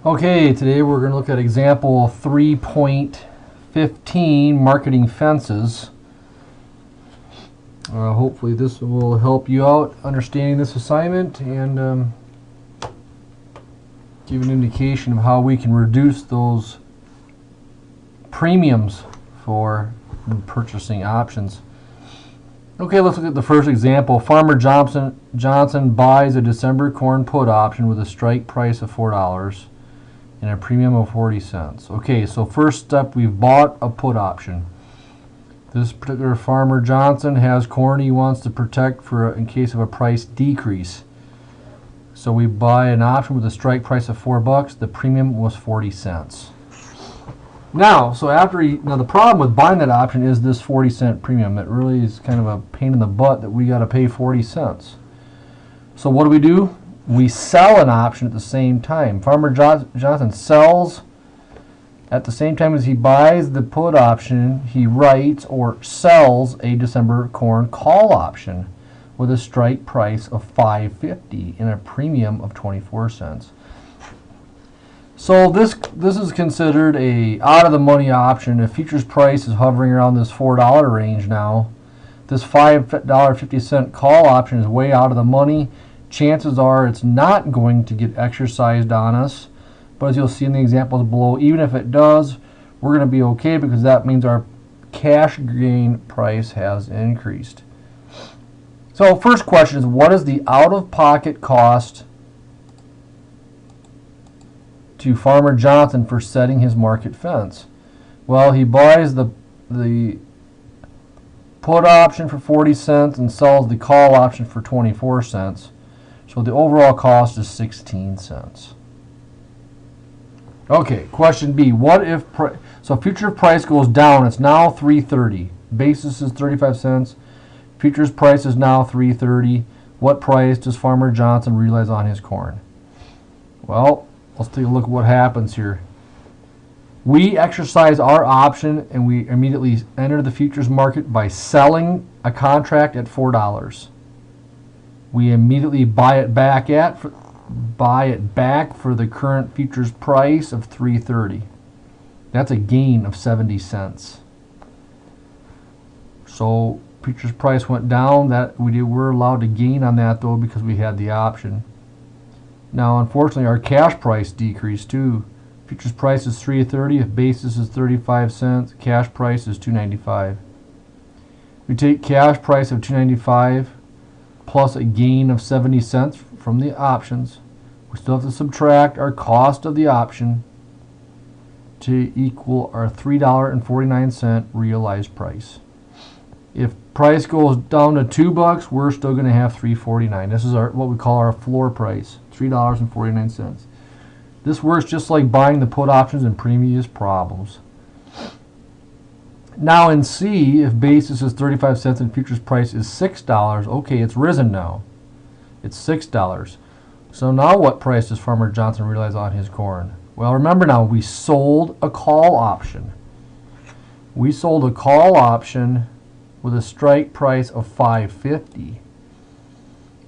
Okay, today we're going to look at example 3.15, marketing fences. Hopefully this will help you out understanding this assignment and give an indication of how we can reduce those premiums for purchasing options. Okay, let's look at the first example. Farmer Johnson buys a December corn put option with a strike price of $4 and a premium of 40 cents. Okay, so first step, we've bought a put option. This particular Farmer Johnson has corn he wants to protect in case of a price decrease. So we buy an option with a strike price of $4. The premium was 40 cents. Now the problem with buying that option is this 40-cent premium. It really is kind of a pain in the butt that we got to pay 40 cents. So what do? We sell an option at the same time. Farmer Johnson sells at the same time as he buys the put option. He writes or sells a December corn call option with a strike price of $5.50 and a premium of 24 cents. So this is considered a out of the money option. The futures price is hovering around this $4 range now. This $5.50 call option is way out of the money. Chances are it's not going to get exercised on us, but as you'll see in the examples below, even if it does, we're going to be okay because that means our cash gain price has increased. So first question is, what is the out-of-pocket cost to Farmer Johnson for setting his market fence? Well, he buys the put option for 40 cents and sells the call option for 24 cents. So the overall cost is 16 cents. Okay, question B. What if so future price goes down? It's now $3.30. Basis is 35 cents. Futures price is now $3.30. What price does Farmer Johnson realize on his corn? Well, let's take a look at what happens here. We exercise our option and we immediately enter the futures market by selling a contract at $4. We immediately buy it back for the current futures price of $3.30. That's a gain of 70 cents. So futures price went down. That we're allowed to gain on that though because we had the option. Now unfortunately our cash price decreased too. Futures price is $3.30. If basis is 35 cents, cash price is $2.95. We take cash price of $2.95 plus a gain of 70 cents from the options. We still have to subtract our cost of the option to equal our $3.49 realized price. If price goes down to $2, we're still going to have $3.49. This is what we call our floor price, $3.49. This works just like buying the put options in previous problems. Now in C, if basis is 35 cents and futures price is $6, okay, it's risen now. It's $6. So now what price does Farmer Johnson realize on his corn? Well, remember now, we sold a call option. We sold a call option with a strike price of $5.50.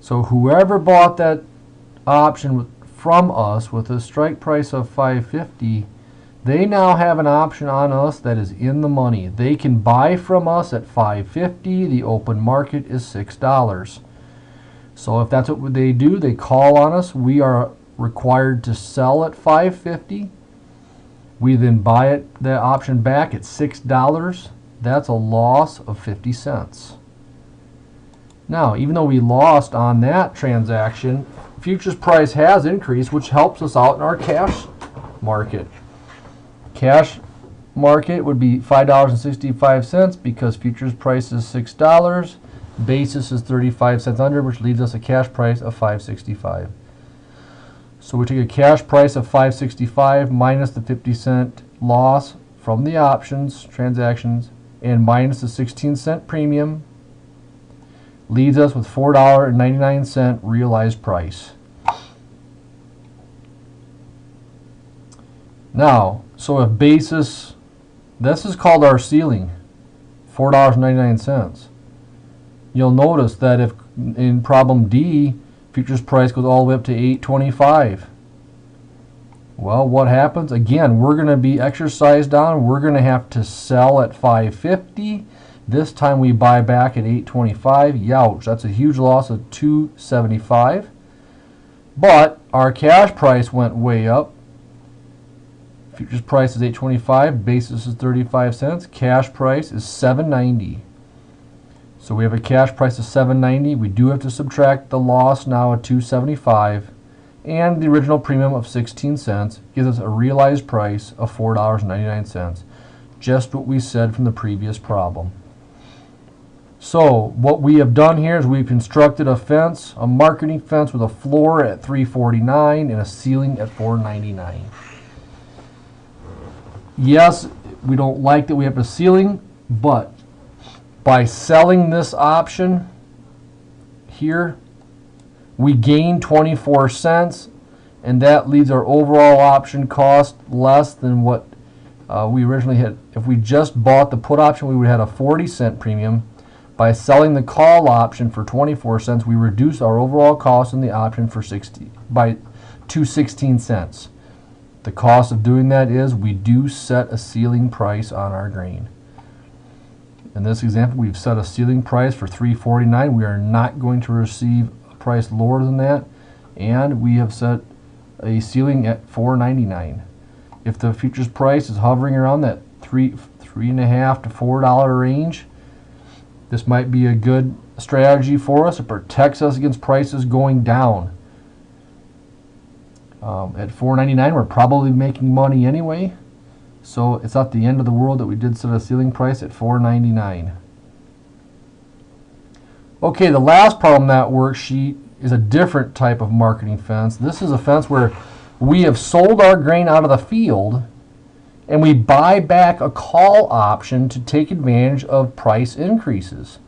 So whoever bought that option from us with a strike price of $5.50, they now have an option on us that is in the money. They can buy from us at $5.50. The open market is $6. So if that's what they do, they call on us. We are required to sell at $5.50. We then buy the option back at $6. That's a loss of 50 cents. Now, even though we lost on that transaction, futures price has increased, which helps us out in our cash market. Cash market would be $5.65 because futures price is $6. Basis is 35 cents under, which leaves us a cash price of $5.65. So we take a cash price of $5.65 minus the 50-cent loss from the options transactions and minus the 16-cent premium, leaves us with $4.99 realized price. Now, so if basis, this is called our ceiling, $4.99. You'll notice that if in problem D, futures price goes all the way up to $8.25. Well, what happens? Again, we're going to be exercised on. We're going to have to sell at $5.50. This time we buy back at $8.25. Youch, that's a huge loss of $2.75. But our cash price went way up. Futures price is $8.25. Basis is 35 cents. Cash price is $7.90. So we have a cash price of $7.90. We do have to subtract the loss now of $2.75. And the original premium of 16 cents gives us a realized price of $4.99. Just what we said from the previous problem. So what we have done here is we've constructed a fence, a marketing fence with a floor at $3.49 and a ceiling at $4.99. Yes, we don't like that we have a ceiling, but by selling this option here, we gain 24 cents, and that leaves our overall option cost less than what we originally had. If we just bought the put option, we would have had a 40-cent premium. By selling the call option for 24 cents, we reduce our overall cost in the option to 16 cents. The cost of doing that is we do set a ceiling price on our grain. In this example, we've set a ceiling price for $3.49. We are not going to receive price lower than that, and we have set a ceiling at $4.99. If the futures price is hovering around that $3.50 to $4 range, this might be a good strategy for us. It protects us against prices going down. At $4.99, we're probably making money anyway, so it's not the end of the world that we did set a ceiling price at $4.99. Okay, the last problem in that worksheet is a different type of marketing fence. This is a fence where we have sold our grain out of the field and we buy back a call option to take advantage of price increases.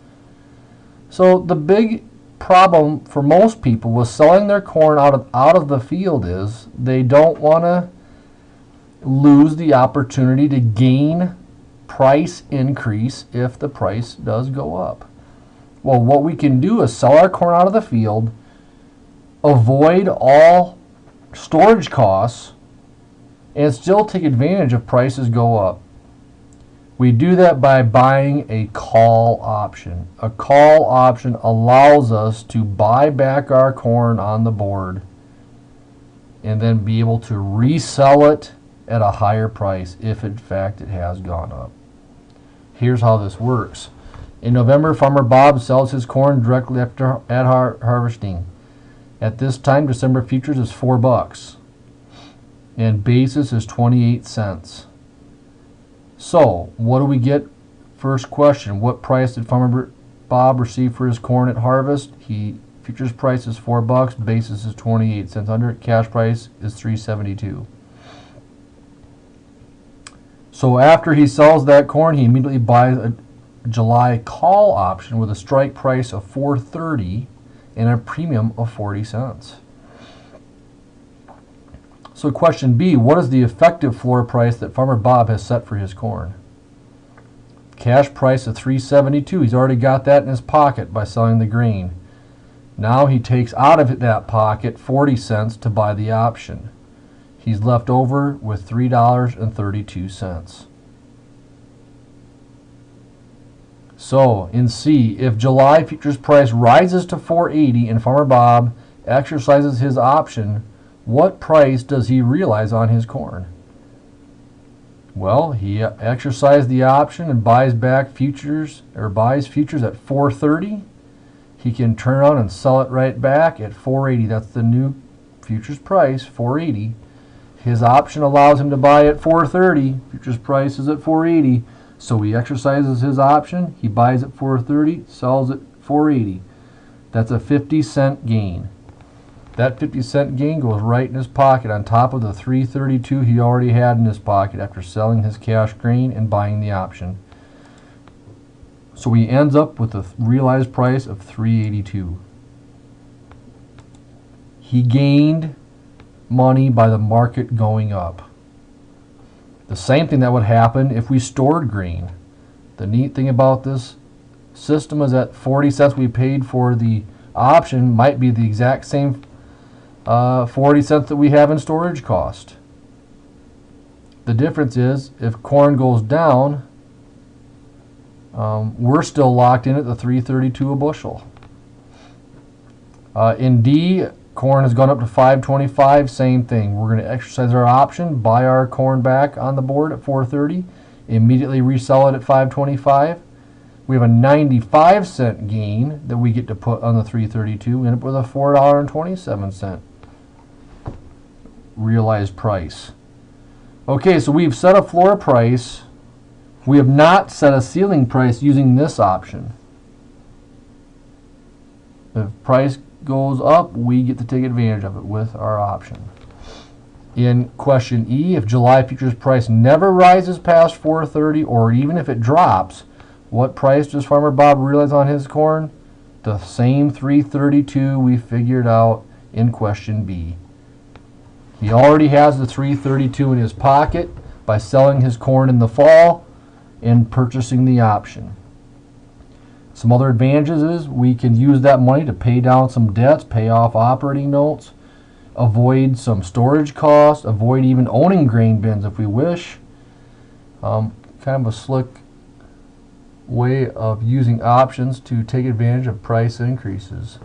So the big problem for most people with selling their corn out of the field is they don't want to lose the opportunity to gain price increase if the price does go up. Well, what we can do is sell our corn out of the field, avoid all storage costs, and still take advantage of prices go up. We do that by buying a call option. A call option allows us to buy back our corn on the board and then be able to resell it at a higher price if in fact it has gone up. Here's how this works. In November, Farmer Bob sells his corn directly at harvesting. At this time, December futures is $4 and basis is 28 cents. So, what do we get? First question, what price did Farmer Bob receive for his corn at harvest? Futures price is $4, basis is 28 cents under it, cash price is $3.72. So after he sells that corn, he immediately buys a July call option with a strike price of $4.30 and a premium of 40 cents. So question B, what is the effective floor price that Farmer Bob has set for his corn? Cash price of $3.72. He's already got that in his pocket by selling the grain. Now he takes out of that pocket 40 cents to buy the option. He's left over with $3.32. So in C, if July futures price rises to $4.80 and Farmer Bob exercises his option, what price does he realize on his corn? Well, he exercised the option and buys back futures, or buys futures at $4.30. He can turn around and sell it right back at $4.80. That's the new futures price, $4.80. His option allows him to buy at $4.30. Futures price is at $4.80. So he exercises his option. He buys at $4.30, sells at $4.80. That's a 50-cent gain. That 50-cent gain goes right in his pocket on top of the $3.32 he already had in his pocket after selling his cash grain and buying the option. So he ends up with a realized price of $3.82. He gained money by the market going up. The same thing that would happen if we stored grain. The neat thing about this system is that 40 cents we paid for the option might be the exact same 40 cents that we have in storage cost. The difference is if corn goes down, we're still locked in at the $3.32 a bushel. In D, corn has gone up to $5.25. Same thing. We're going to exercise our option, buy our corn back on the board at $4.30, immediately resell it at $5.25. We have a 95-cent gain that we get to put on the $3.32, end up with a $4.27 realized price. Okay, so we've set a floor price. We have not set a ceiling price using this option. If price goes up, we get to take advantage of it with our option. In question E, if July futures price never rises past $4.30, or even if it drops, what price does Farmer Bob realize on his corn? The same $3.32 we figured out in question B. He already has the $3.32 in his pocket by selling his corn in the fall and purchasing the option. Some other advantages is we can use that money to pay down some debts, pay off operating notes, avoid some storage costs, avoid even owning grain bins if we wish. Kind of a slick way of using options to take advantage of price increases.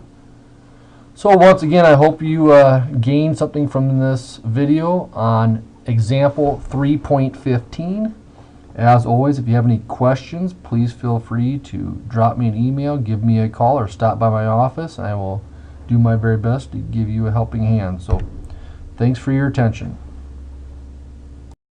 So once again, I hope you gained something from this video on example 3.15. As always, if you have any questions, please feel free to drop me an email, give me a call, or stop by my office. I will do my very best to give you a helping hand. So thanks for your attention.